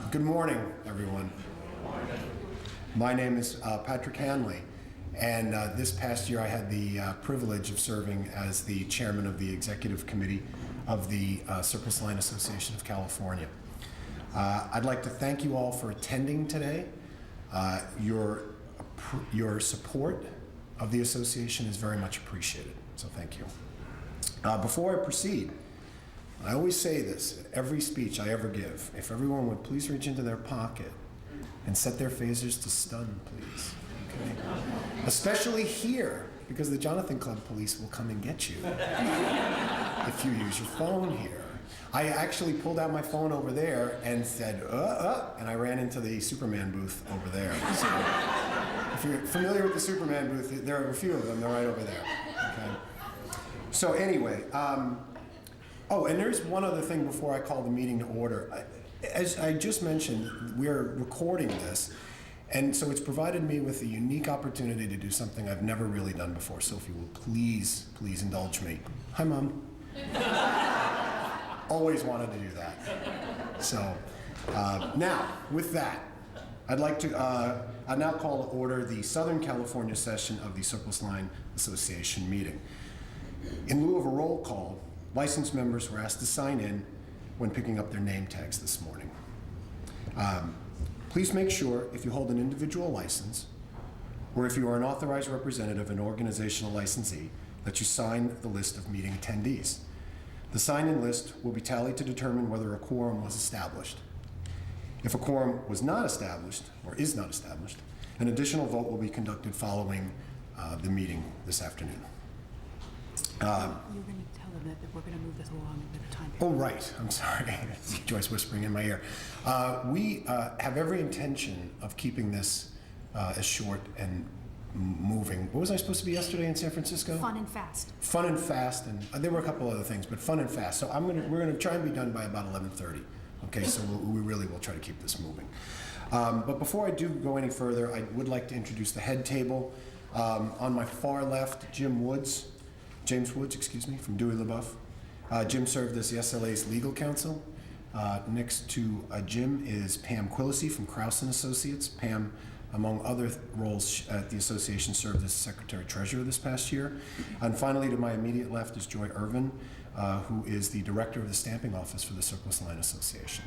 Good morning, everyone. My name is Patrick Hanley, and this past year I had the privilege of serving as the chairman of the executive committee of the Surplus Line Association of California. I'd like to thank you all for attending today. Your support of the association is very much appreciated, so thank you. Before I proceed, I always say this at every speech I ever give. If everyone would please reach into their pocket and set their phasers to stun, please. Okay? Especially here, because the Jonathan Club police will come and get you if you use your phone here. I actually pulled out my phone over there and said, and I ran into the Superman booth over there. So, if you're familiar with the Superman booth, there are a few of them. They're right over there. Okay? So anyway, oh, and there's one other thing before I call the meeting to order. As I just mentioned, we're recording this, and so it's provided me with a unique opportunity to do something I've never really done before. So if you will please indulge me. Hi, Mom. Always wanted to do that. So now, with that, I'd like to, I now call to order the Southern California session of the Surplus Line Association meeting. In lieu of a roll call, licensed members were asked to sign in when picking up their name tags this morning. Please make sure if you hold an individual license, or if you are an authorized representative and organizational licensee, that you sign the list of meeting attendees. The sign-in list will be tallied to determine whether a quorum was established. If a quorum was not established, or is not established, an additional vote will be conducted following the meeting this afternoon. You're going to tell them that we're going to move this along with the time period. Oh, right. I'm sorry. Joyce whispering in my ear. We have every intention of keeping this as short and moving. What was I supposed to be yesterday in San Francisco? Fun and fast. Fun and fast, and there were a couple other things, but fun and fast. So we're going to try and be done by about 11:30. Okay, so we really will try to keep this moving. But before I do go any further, I would like to introduce the head table. On my far left, James Woods, from Dewey LaBeouf. Jim served as the SLA's legal counsel. Next to Jim is Pam Quillisi from Krause & Associates. Pam, among other roles at the association, served as secretary-treasurer this past year. And finally, to my immediate left is Joy Irvin, who is the director of the stamping office for the Surplus Line Association.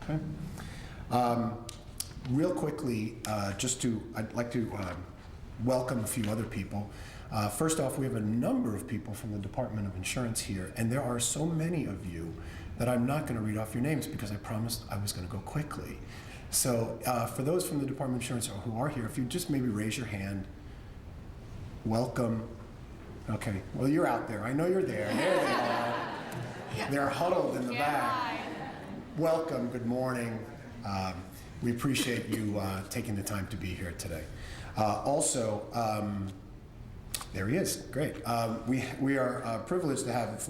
Okay. Real quickly, I'd like to welcome a few other people. First off, we have a number of people from the Department of Insurance here, and there are so many of you that I'm not going to read off your names because I promised I was going to go quickly. So for those from the Department of Insurance who are here, if you just maybe raise your hand, welcome. Okay, well, you're out there. I know you're there. There they are. They're huddled in the back. Welcome, good morning. We appreciate you taking the time to be here today. Also, there he is. Great. We are privileged to have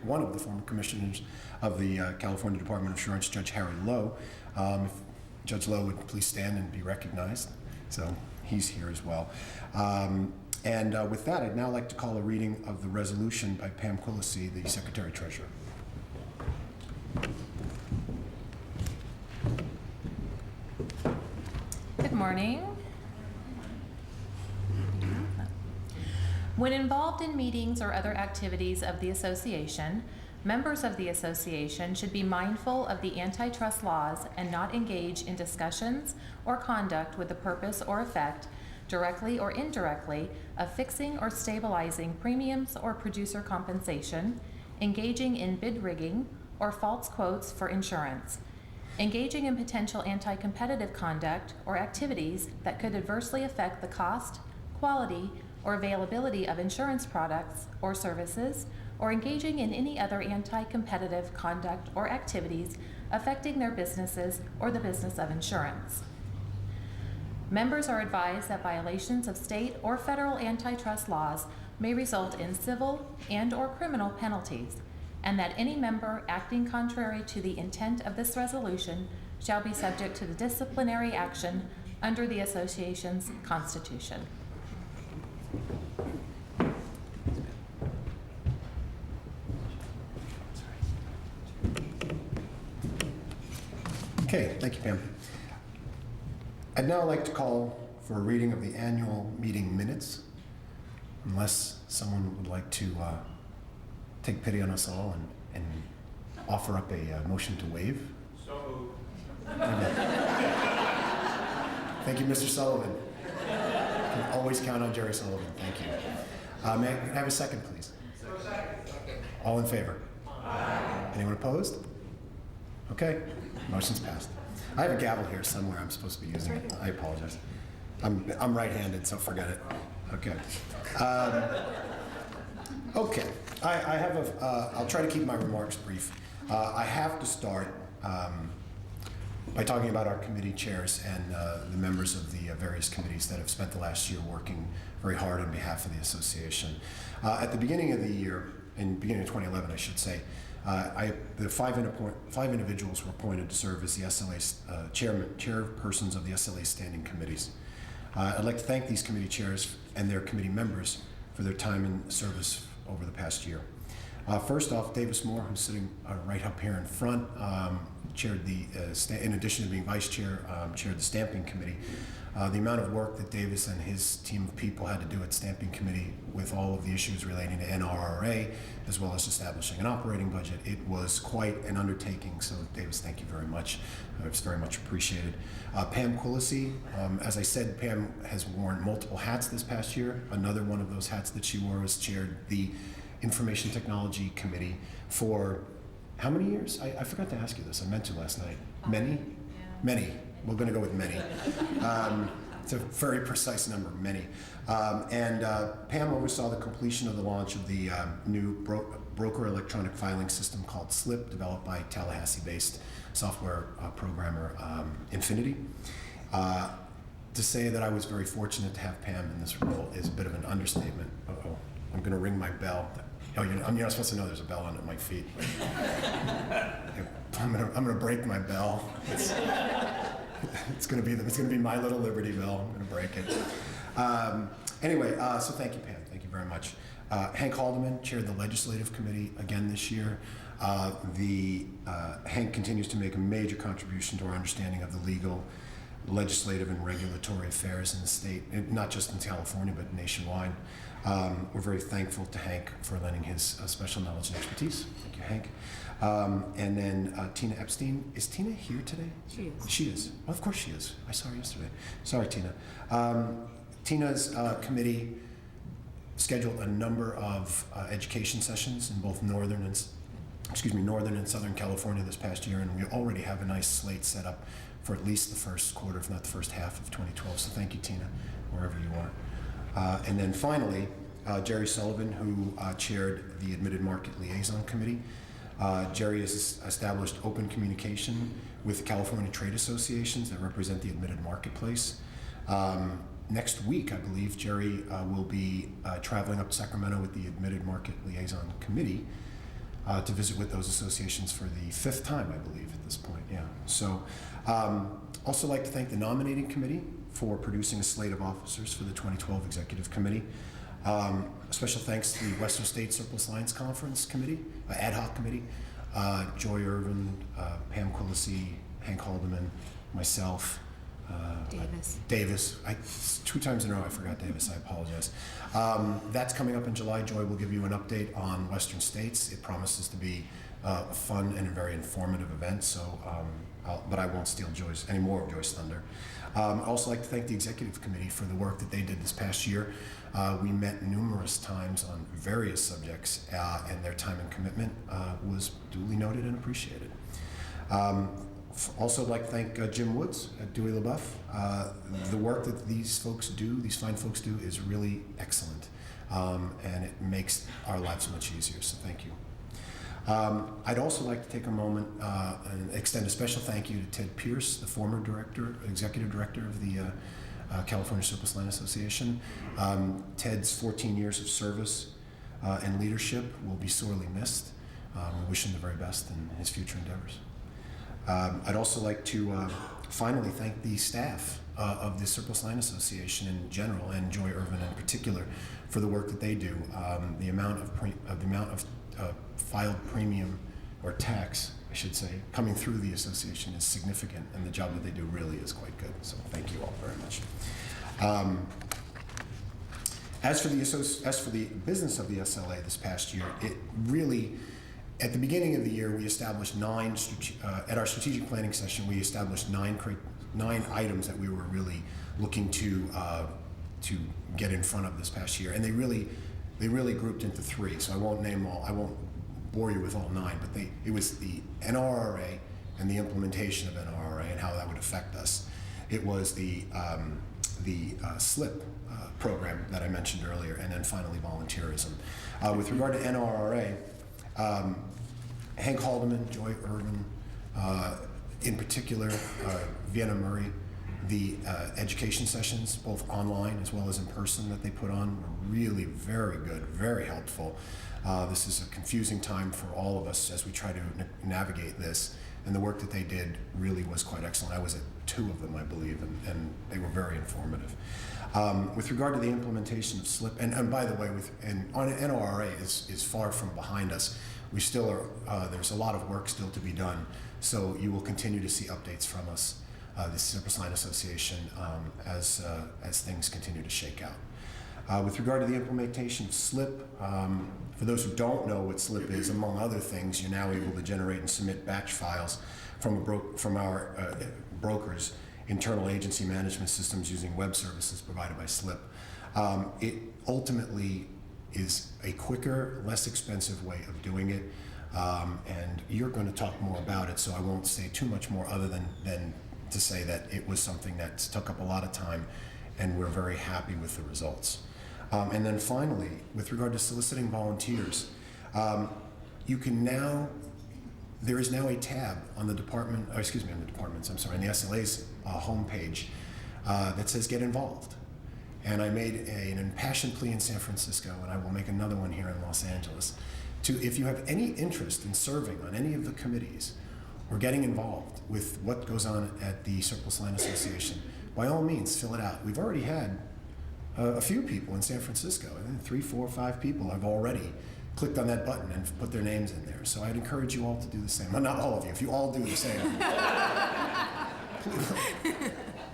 one of the former commissioners of the California Department of Insurance, Judge Harry Lowe. If Judge Lowe would please stand and be recognized. So he's here as well. And with that, I'd now like to call a reading of the resolution by Pam Quillisi, the Secretary-Treasurer. Good morning. When involved in meetings or other activities of the association, members of the association should be mindful of the antitrust laws and not engage in discussions or conduct with the purpose or effect, directly or indirectly, of fixing or stabilizing premiums or producer compensation, engaging in bid rigging or false quotes for insurance, engaging in potential anti-competitive conduct or activities that could adversely affect the cost, quality, or availability of insurance products or services, or engaging in any other anti-competitive conduct or activities affecting their businesses or the business of insurance. Members are advised that violations of state or federal antitrust laws may result in civil and/or criminal penalties, and that any member acting contrary to the intent of this resolution shall be subject to the disciplinary action under the association's constitution. Okay, thank you, Pam. I'd now like to call for a reading of the annual meeting minutes, unless someone would like to take pity on us all and offer up a motion to waive. So Thank you, Mr. Sullivan. You can always count on Jerry Sullivan. Thank you. May I have a second, please? All in favor? Anyone opposed? Okay, motion's passed. I have a gavel here somewhere. I'm supposed to be using it. I apologize. I'm right-handed, so forget it. Okay. Okay. I have I'll try to keep my remarks brief. I have to start by talking about our committee chairs and the members of the various committees that have spent the last year working very hard on behalf of the association. At the beginning of the year, in beginning of 2011, I should say, the five individuals were appointed to serve as the SLA chairpersons of the SLA standing committees. I'd like to thank these committee chairs and their committee members for their time and service over the past year. First off, Davis Moore, who's sitting right up here in front, chaired the, in addition to being vice chair, chaired the stamping committee. The amount of work that Davis and his team of people had to do at stamping committee with all of the issues relating to NRRA, as well as establishing an operating budget, it was quite an undertaking. So Davis, thank you very much. It's very much appreciated. Pam Quillisi, as I said, Pam has worn multiple hats this past year. Another one of those hats that she wore was chaired the Information Technology Committee for how many years? I forgot to ask you this. I meant to last night. Many? Yeah. Many. We're going to go with many. It's a very precise number, many. Pam oversaw the completion of the launch of the new broker electronic filing system called SLIP, developed by Tallahassee-based software programmer Infinity. To say that I was very fortunate to have Pam in this role is a bit of an understatement. Uh-oh, I'm going to ring my bell. Oh, you're not supposed to know there's a bell under my feet. I'm gonna break my bell. It's gonna be my little Liberty Bell. I'm gonna break it. Anyway, so thank you, Pam. Thank you very much. Hank Haldeman chaired the Legislative Committee again this year. Hank continues to make a major contribution to our understanding of the legal, legislative, and regulatory affairs in the state, not just in California, but nationwide. We're very thankful to Hank for lending his special knowledge and expertise. Thank you, Hank. And then Tina Epstein. Is Tina here today? She is. She is. Well, of course she is. I saw her yesterday. Sorry, Tina. Tina's committee scheduled a number of education sessions in both northern and southern California this past year, and we already have a nice slate set up for at least the first quarter, if not the first half of 2012. So thank you, Tina, wherever you are. And then finally, Jerry Sullivan, who chaired the Admitted Market Liaison Committee. Jerry has established open communication with the California trade associations that represent the admitted marketplace. Next week, I believe, Jerry will be traveling up to Sacramento with the Admitted Market Liaison Committee to visit with those associations for the 5th time, I believe, at this point. Yeah. So, also like to thank the nominating committee for producing a slate of officers for the 2012 Executive Committee. Special thanks to the Western State Surplus Lines Conference Committee, Ad Hoc Committee, Joy Irvin, Pam Quillisi, Hank Haldeman, myself, Davis. 2 times in a row I forgot Davis. I apologize. That's coming up in July. Joy will give you an update on Western States. It promises to be a fun and a very informative event. So, but I won't steal any more of Joy's thunder. I'd also like to thank the Executive Committee for the work that they did this past year. We met numerous times on various subjects, and their time and commitment was duly noted and appreciated. Also, I'd like to thank Jim Woods at Dewey LaBeouf. The work that these fine folks do, is really excellent, and it makes our lives much easier, so thank you. I'd also like to take a moment and extend a special thank you to Ted Pierce, the former executive director of the California Surplus Line Association. Ted's 14 years of service and leadership will be sorely missed. We wish him the very best in his future endeavors. I'd also like to finally thank the staff of the Surplus Line Association in general, and Joy Irvin in particular, for the work that they do. The amount of filed premium or tax, I should say, coming through the association is significant, and the job that they do really is quite good. So thank you all very much. As for the business of the SLA this past year, it really, at the beginning of the year, we established at our strategic planning session, we established nine items that we were really looking to get in front of this past year, and they really grouped into three. So I won't name all. I won't bore you with all nine, but it was the NRRA and the implementation of NRRA and how that would affect us. It was the SLIP program that I mentioned earlier, and then finally volunteerism. With regard to NRRA, Hank Haldeman, Joy Irvin, in particular, Vienna Murray, the education sessions, both online as well as in person, that they put on were really very good, very helpful. This is a confusing time for all of us as we try to navigate this, and the work that they did really was quite excellent. I was at 2 of them, I believe, and they were very informative. With regard to the implementation of SLIP, and by the way, on NRRA is far from behind us. We still are. There's a lot of work still to be done, so you will continue to see updates from us, the Surplus Line Association, as things continue to shake out. With regard to the implementation of SLIP, for those who don't know what SLIP is, among other things, you're now able to generate and submit batch files from our brokers' internal agency management systems using web services provided by SLIP. It ultimately is a quicker, less expensive way of doing it, and you're going to talk more about it, so I won't say too much more other than to say that it was something that took up a lot of time, and we're very happy with the results. And then finally, with regard to soliciting volunteers, there is now a tab on the on the SLA's homepage that says get involved. And I made an impassioned plea in San Francisco, and I will make another one here in Los Angeles, if you have any interest in serving on any of the committees or getting involved with what goes on at the Surplus Line Association, by all means, fill it out. We've already had a few people in San Francisco, I think 3, 4, 5 people have already clicked on that button and put their names in there. So I'd encourage you all to do the same. Well, not all of you, if you all do the same.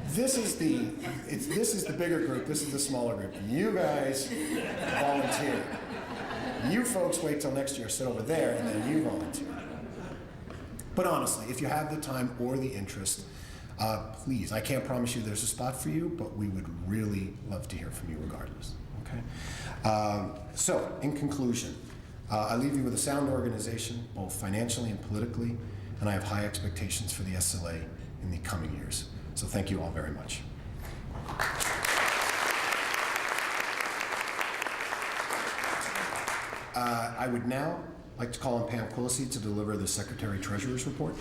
This is the bigger group, this is the smaller group. You guys volunteer. You folks wait till next year, sit over there, and then you volunteer. But honestly, if you have the time or the interest, please, I can't promise you there's a spot for you, but we would really love to hear from you regardless, okay? So, in conclusion, I leave you with a sound organization, both financially and politically, and I have high expectations for the SLA in the coming years. So thank you all very much. I would now like to call on Pam Quillisi to deliver the Secretary Treasurer's report.